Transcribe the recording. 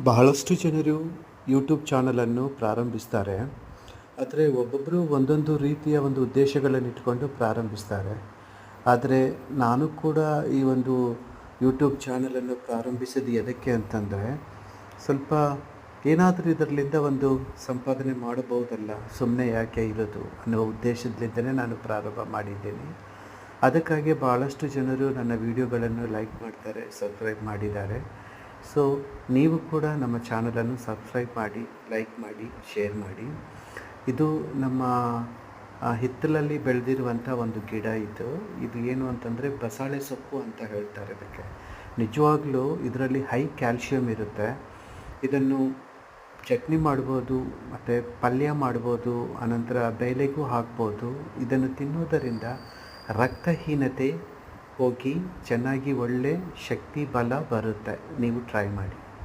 ಬಹಳಷ್ಟು ಜನರು ಯೂಟ್ಯೂಬ್ ಚಾನಲನ್ನು ಪ್ರಾರಂಭಿಸ್ತಾರೆ. ಆದರೆ ಒಬ್ಬೊಬ್ಬರು ಒಂದೊಂದು ರೀತಿಯ ಒಂದು ಉದ್ದೇಶಗಳನ್ನು ಇಟ್ಕೊಂಡು ಪ್ರಾರಂಭಿಸ್ತಾರೆ. ಆದರೆ ನಾನು ಕೂಡ ಈ ಒಂದು ಯೂಟ್ಯೂಬ್ ಚಾನಲನ್ನು ಪ್ರಾರಂಭಿಸಿದ್ದು ಎದಕ್ಕೆ ಅಂತಂದರೆ, ಸ್ವಲ್ಪ ಏನಾದರೂ ಇದರಲ್ಲಿಂದ ಒಂದು ಸಂಪಾದನೆ ಮಾಡಬಹುದಲ್ಲ, ಸುಮ್ಮನೆ ಯಾಕೆ ಇರೋದು ಅನ್ನುವ ಉದ್ದೇಶದಿಂದಲೇ ನಾನು ಪ್ರಾರಂಭ ಮಾಡಿದ್ದೇನೆ. ಅದಕ್ಕಾಗಿ ಭಾಳಷ್ಟು ಜನರು ನನ್ನ ವೀಡಿಯೋಗಳನ್ನು ಲೈಕ್ ಮಾಡ್ತಾರೆ, ಸಬ್ಸ್ಕ್ರೈಬ್ ಮಾಡಿದ್ದಾರೆ. ಸೊ ನೀವು ಕೂಡ ನಮ್ಮ ಚಾನಲನ್ನು ಸಬ್ಸ್ಕ್ರೈಬ್ ಮಾಡಿ, ಲೈಕ್ ಮಾಡಿ, ಶೇರ್ ಮಾಡಿ. ಇದು ನಮ್ಮ ಹಿತ್ತಲಲ್ಲಿ ಬೆಳೆದಿರುವಂಥ ಒಂದು ಗಿಡ ಇದು. ಇದು ಏನು ಅಂತಂದರೆ ಬಸಳೆ ಸೊಪ್ಪು ಅಂತ ಹೇಳ್ತಾರೆ ಇದಕ್ಕೆ. ನಿಜವಾಗ್ಲೂ ಇದರಲ್ಲಿ ಹೈ ಕ್ಯಾಲ್ಶಿಯಂ ಇರುತ್ತೆ. ಇದನ್ನು ಚಟ್ನಿ ಮಾಡ್ಬೋದು, ಮತ್ತು ಪಲ್ಯ ಮಾಡ್ಬೋದು, ಅನಂತರ ಬೇಳೆಗೂ ಹಾಕ್ಬೋದು. ಇದನ್ನು ತಿನ್ನೋದರಿಂದ ರಕ್ತಹೀನತೆ ಹೋಗಿ ಚೆನ್ನಾಗಿ ಒಳ್ಳೆ ಶಕ್ತಿ ಬಲ ಬರುತ್ತೆ. ನೀವು ಟ್ರೈ ಮಾಡಿ.